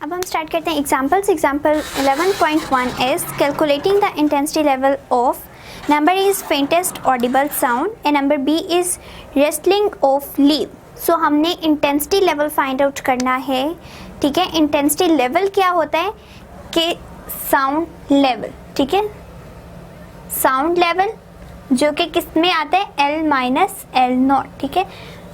अब हम स्टार्ट करते हैं examples. Example 11.1 is calculating the intensity level of number is faintest audible sound and number B is rustling of leave. So हमने intensity level find out करना है, ठीक है। इंटेंसिटी लेवल क्या होता है कि साउंड लेवल, ठीक है, साउंड लेवल जो कि किस में आता है L माइनस L नॉट, ठीक है।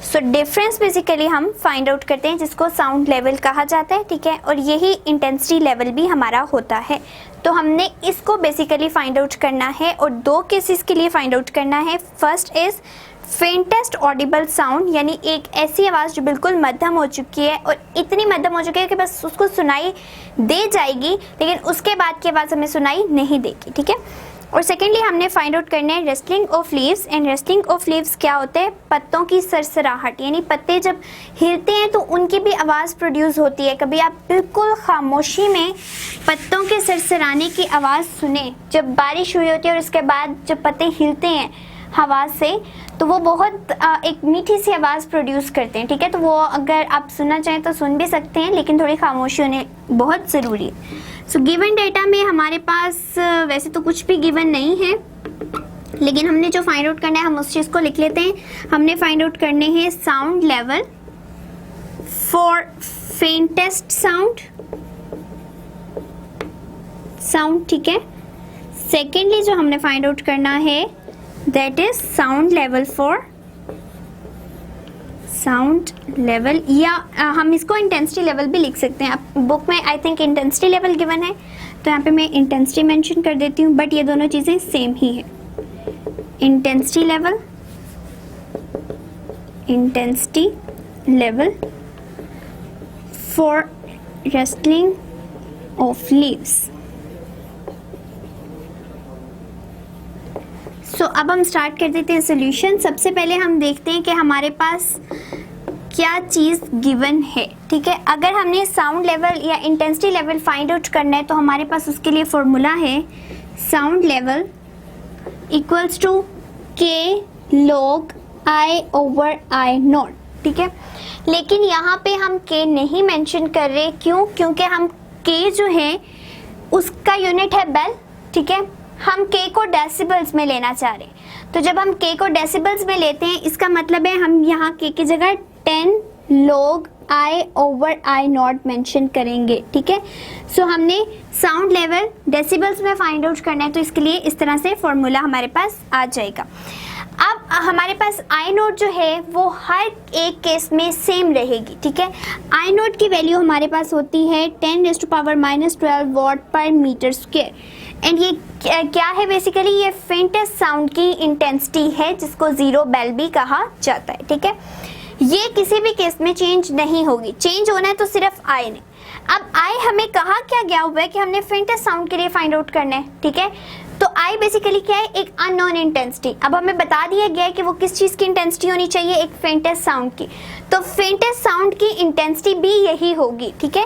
सो डिफरेंस बेसिकली हम फाइंड आउट करते हैं जिसको साउंड लेवल कहा जाता है, ठीक है, और यही इंटेंसिटी लेवल भी हमारा होता है। तो हमने इसको बेसिकली फाइंड आउट करना है और दो केसेस के लिए फाइंड आउट करना है। First is faintest audible sound, यानी एक ऐसी आवाज़ जो बिल्कुल मध्यम हो चुकी है और इतनी मध्यम हो चुकी है कि बस उसको सुनाई दे जाएगी लेकिन उसके बाद की आवाज़ हमें सुनाई नहीं देगी, ठीक है। और सेकेंडली हमने फाइंड आउट करना है wrestling of leaves. And wrestling of leaves क्या होता है, पत्तों की सरसराहट, यानी पत्ते जब हिलते हैं तो उनकी भी आवाज़ प्रोड्यूस होती है। कभी आप बिल्कुल खामोशी में पत्तों के सरसराने की आवाज़ सुने, जब बारिश हुई होती है और उसके बाद जब पत्ते हिलते हैं हवा से तो वो बहुत एक मीठी सी आवाज़ प्रोड्यूस करते हैं, ठीक है। तो वो अगर आप सुनना चाहें तो सुन भी सकते हैं लेकिन थोड़ी खामोशी होने बहुत ज़रूरी है। सो गिवन डेटा में हमारे पास वैसे तो कुछ भी गिवन नहीं है लेकिन हमने जो फाइंड आउट करना है हम उस चीज़ को लिख लेते हैं। हमने फाइंड आउट करने हैं sound level for faintest sound, ठीक है। सेकेंडली जो हमने फाइंड आउट करना है that is sound level for sound level, या हम इसको इंटेंसिटी लेवल भी लिख सकते हैं। अब बुक में I think intensity level given है तो यहाँ पे मैं इंटेंसिटी मेंशन कर देती हूँ, बट ये दोनों चीज़ें सेम ही है। Intensity level for rustling of leaves. So अब हम स्टार्ट कर देते हैं सोल्यूशन। सबसे पहले हम देखते हैं कि हमारे पास क्या चीज़ गिवन है, ठीक है। अगर हमने साउंड लेवल या इंटेंसिटी लेवल फाइंड आउट करना है तो हमारे पास उसके लिए फॉर्मूला है साउंड लेवल इक्वल्स टू के log I over I not, ठीक है। लेकिन यहाँ पे हम के नहीं मेंशन कर रहे, क्यों? क्योंकि हम के जो है उसका यूनिट है बेल, ठीक है। हम के को डेसिबल्स में लेना चाह रहे हैं, तो जब हम के को डेसिबल्स में लेते हैं इसका मतलब है हम यहाँ के की जगह 10 log I over I not mention करेंगे, ठीक है। सो हमने साउंड लेवल डेसिबल्स में फाइंड आउट करना है तो इसके लिए इस तरह से फॉर्मूला हमारे पास आ जाएगा। अब हमारे पास आई नोट जो है वो हर एक केस में सेम रहेगी, ठीक है। आई नोट की वैल्यू हमारे पास होती है 10⁻⁻12 watt per metre square. And ये क्या है, बेसिकली ये फेंटेस्ट साउंड की इंटेंसिटी है जिसको जीरो बेल भी कहा जाता है, ठीक है। ये किसी भी केस में चेंज नहीं होगी, चेंज होना है तो सिर्फ आई ने। अब आई हमें कहा क्या गया हुआ है कि हमने फेंटेस्ट साउंड के लिए फाइंड आउट करना है, ठीक है। तो आई बेसिकली क्या है, एक अननोन इंटेंसिटी। अब हमें बता दिया गया है कि वो किस चीज़ की इंटेंसिटी होनी चाहिए, एक फेंटेस्ट साउंड की। तो फेंटेस्ट साउंड की इंटेंसिटी भी यही होगी, ठीक है।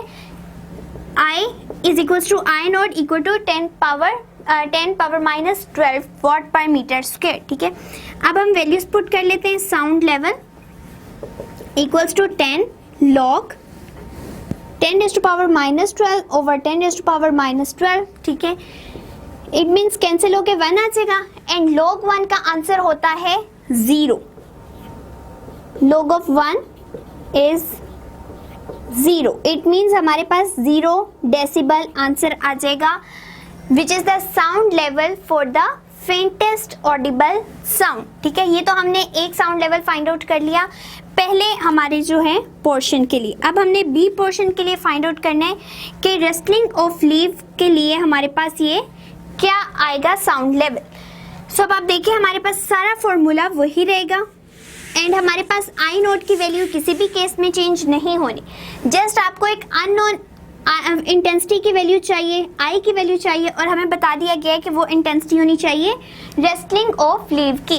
I is equals to I nought equal to 10⁻⁻12 watt per metre square, ठीक है। अब हम वैल्यूज पुट कर लेते हैं। Sound level equals to 10 log 10⁻⁻12 over 10⁻⁻12, ठीक है। इट मीन्स कैंसिल होके 1 आ जाएगा एंड log 1 का आंसर होता है 0। log of 1 is 0। It means हमारे पास 0 डेसिबल आंसर आ जाएगा which is the sound level for the faintest audible sound, ठीक है। ये तो हमने एक साउंड लेवल फाइंड आउट कर लिया पहले हमारे जो है पोर्शन के लिए। अब हमने बी पोर्शन के लिए फाइंड आउट करना है कि रेस्टलिंग ऑफ लीव के लिए हमारे पास ये क्या आएगा साउंड लेवल। सो अब आप देखिए हमारे पास सारा फॉर्मूला वही रहेगा एंड हमारे पास आई नोट की वैल्यू किसी भी केस में चेंज नहीं होनी। जस्ट आपको एक अननोन इंटेंसिटी की वैल्यू चाहिए, आई की वैल्यू चाहिए और हमें बता दिया गया है कि वो इंटेंसिटी होनी चाहिए रेस्टलिंग ऑफ लीव की।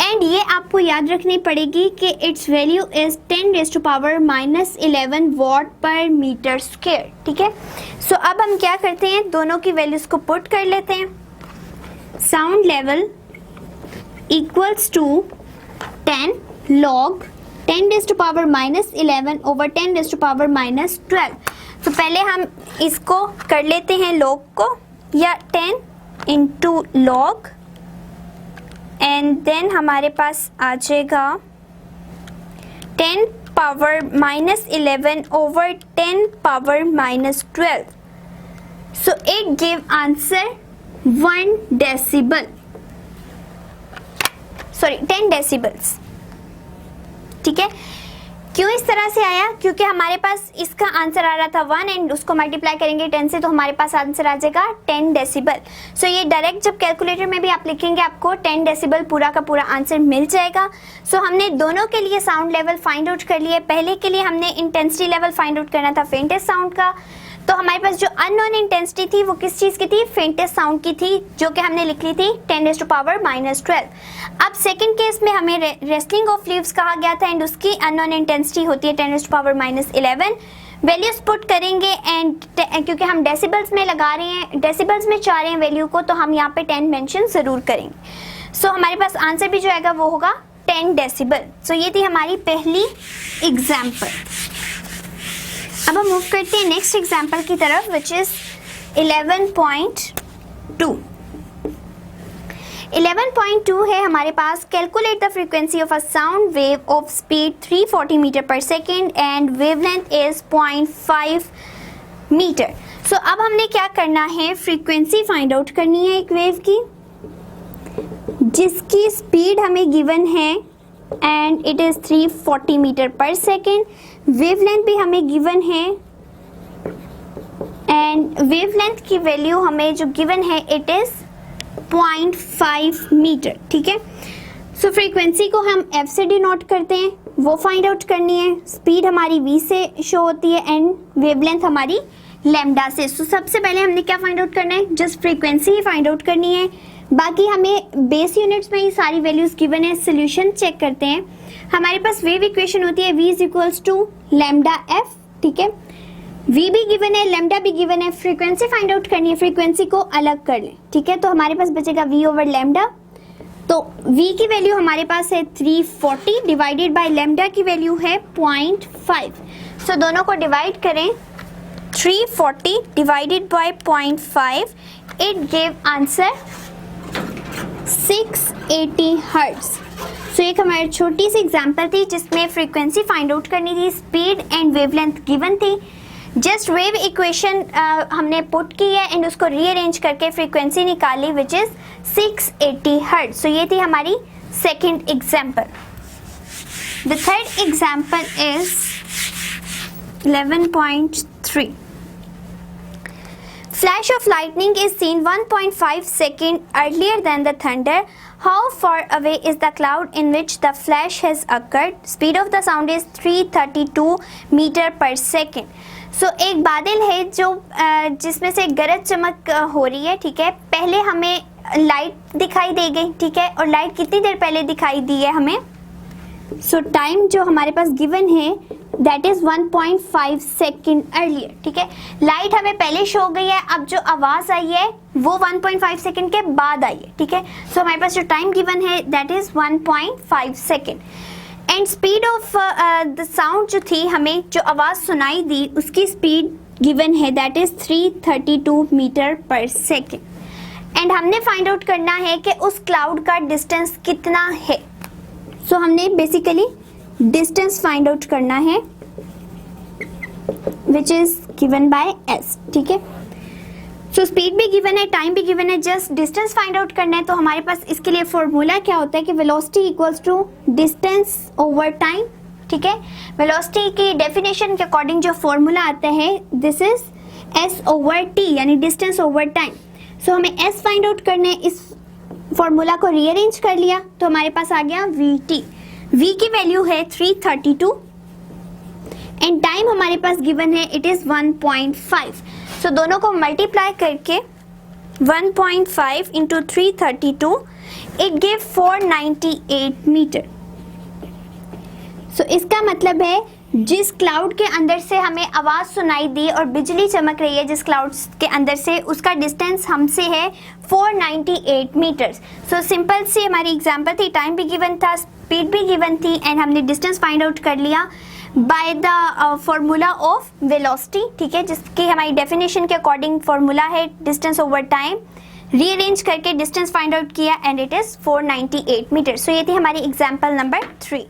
एंड ये आपको याद रखनी पड़ेगी कि it's value is 10⁻⁻11 what per metre square, ठीक है। सो अब हम क्या करते हैं, दोनों की वैल्यूज को पुट कर लेते हैं। Sound level equals to 10 log 10⁻⁻11 over 10⁻⁻12। तो पहले हम इसको कर लेते हैं log को, या 10 इंटू log, एंड देन हमारे पास आ जाएगा 10 power -11 over 10 power -12. So it gave answer 1 decibel. Sorry, 10 decibels. ठीक है, क्यों इस तरह से आया? क्योंकि हमारे पास इसका आंसर आ रहा था 1 एंड उसको मल्टीप्लाई करेंगे 10 से तो हमारे पास आंसर आ जाएगा 10 डेसिबल. सो ये डायरेक्ट जब कैलकुलेटर में भी आप लिखेंगे आपको 10 डेसिबल पूरा का पूरा आंसर मिल जाएगा. सो हमने दोनों के लिए साउंड लेवल फाइंड आउट कर लिए. पहले के लिए हमने इंटेंसिटी लेवल फाइंड आउट करना था फेंटेस्ट साउंड का. तो हमारे पास जो अननोन इंटेंसिटी थी वो किस चीज़ की थी? फेंटेस्ट साउंड की थी, जो कि हमने लिख ली थी 10⁻⁻12. अब सेकंड केस में हमें रेस्लिंग ऑफ लीव्स कहा गया था एंड उसकी अननोन इंटेंसिटी होती है 10⁻⁻11. वैल्यूज पुट करेंगे एंड क्योंकि हम डेसिबल्स में लगा रहे हैं, डेसिबल्स में चाह रहे हैं वैल्यू को, तो हम यहाँ पे 10 मेंशन ज़रूर करेंगे. सो हमारे पास आंसर भी जो आएगा वो होगा 10 डेसिबल. सो ये थी हमारी पहली एग्जाम्पल. अब हम मूव करते हैं नेक्स्ट एग्जाम्पल की तरफ, विच इज 11.2. 11.2 है हमारे पास. Calculate the frequency of a sound wave of speed 340 metre per second and wavelength is 0.5 metre. So अब हमने क्या करना है? फ्रीक्वेंसी फाइंड आउट करनी है एक वेव की जिसकी स्पीड हमें गिवन है and it is 340 metre per second. Wavelength भी हमें गिवन है एंड वेवलेंथ की वैल्यू हमें जो गिवन है इट इज 0.5 मीटर. ठीक है, सो फ्रीक्वेंसी को हम f से डिनोट करते हैं, वो फाइंड आउट करनी है. स्पीड हमारी v से शो होती है एंड वेवलेंथ हमारी लैम्डा से. सो सबसे पहले हमने क्या फाइंड आउट करना है? जस्ट फ्रीक्वेंसी ही फाइंड आउट करनी है. बाकी हमें बेस यूनिट्स में ही सारी वैल्यूज गिवन है. सोल्यूशन चेक करते हैं. हमारे पास वेव इक्वेशन होती है v = λf. ठीक है, v भी गिवन है, लैम्डा भी गिवन है. फ्रीक्वेंसी फाइंड आउट करनी है, फ्रीक्वेंसी को अलग कर लें. ठीक है, तो हमारे पास बचेगा v ओवर लैम्डा. तो v की वैल्यू हमारे पास है 340 डिवाइडेड बाय लैम्डा की वैल्यू है 0.5. सो दोनों को डिवाइड करें. 340 divided by 0.5, it give answer 680 hertz. So एक हमारी छोटी सी एग्जांपल थी जिसमें फ्रीक्वेंसी फाइंड आउट करनी थी, स्पीड एंड वेवलेंथ गिवन थी. जस्ट वेव इक्वेशन हमने पुट की है एंड उसको रीअरेंज करके फ्रीक्वेंसी निकाली विच इज 680 हर्ट्ज. सो ये थी हमारी second example. The third example is 11.3. Flash of lightning is seen 1.5 seconds earlier than the thunder. How far away is the cloud in which the flash has occurred? Speed of the sound is 332 meter per second. So एक बादल है जो जिसमें से गरज चमक हो रही है. ठीक है, पहले हमें लाइट दिखाई दे गई. ठीक है, और लाइट कितनी देर पहले दिखाई दी है हमें? सो टाइम जो हमारे पास गिवन है दैट इज 1.5 सेकेंड अर्लियर. ठीक है, लाइट हमें पहले शो हो गई है. अब जो आवाज आई है वो 1.5 सेकेंड के बाद आई है. ठीक है, सो हमारे पास जो टाइम गिवन है that is 1.5 second. And speed of the sound जो थी, हमें जो आवाज सुनाई दी उसकी स्पीड गिवन है that is 332 metre per second. And हमने फाइंड आउट करना है कि उस क्लाउड का डिस्टेंस कितना है. सो हमने बेसिकली डिस्टेंस फाइंड आउट करना है which is given by s. ठीक है, सो स्पीड भी गिवन है, टाइम भी गिवन है, जस्ट डिस्टेंस फाइंड आउट करना है. तो हमारे पास इसके लिए फॉर्मूला क्या होता है कि velocity equals to distance over time. ठीक है, वेलोसिटी की डेफिनेशन के अकॉर्डिंग जो फॉर्मूला आता है this is s over t यानी डिस्टेंस ओवर टाइम. सो हमें s फाइंड आउट करना है. इस फॉर्मूला को रीअरेंज कर लिया तो हमारे पास आ गया vt. v की वैल्यू है 332 एंड टाइम हमारे पास गिवन है इट इज 1.5. सो दोनों को मल्टीप्लाई करके 1.5 इंटू 332 इट गिव 498 मीटर. सो इसका मतलब है जिस क्लाउड के अंदर से हमें आवाज सुनाई दी और बिजली चमक रही है जिस क्लाउड के अंदर से, उसका डिस्टेंस हमसे है 498 मीटर्स. सो सिंपल सी हमारी एग्जांपल थी. टाइम भी गिवन था, स्पीड भी गिवन थी एंड हमने डिस्टेंस फाइंड आउट कर लिया. By the formula of velocity, ठीक है, जिसकी हमारी डेफिनेशन के अकॉर्डिंग फॉर्मूला है डिस्टेंस ओवर टाइम, रीअरेंज करके डिस्टेंस फाइंड आउट किया एंड इट इज 498 मीटर। सो ये थी हमारी एग्जाम्पल नंबर 3।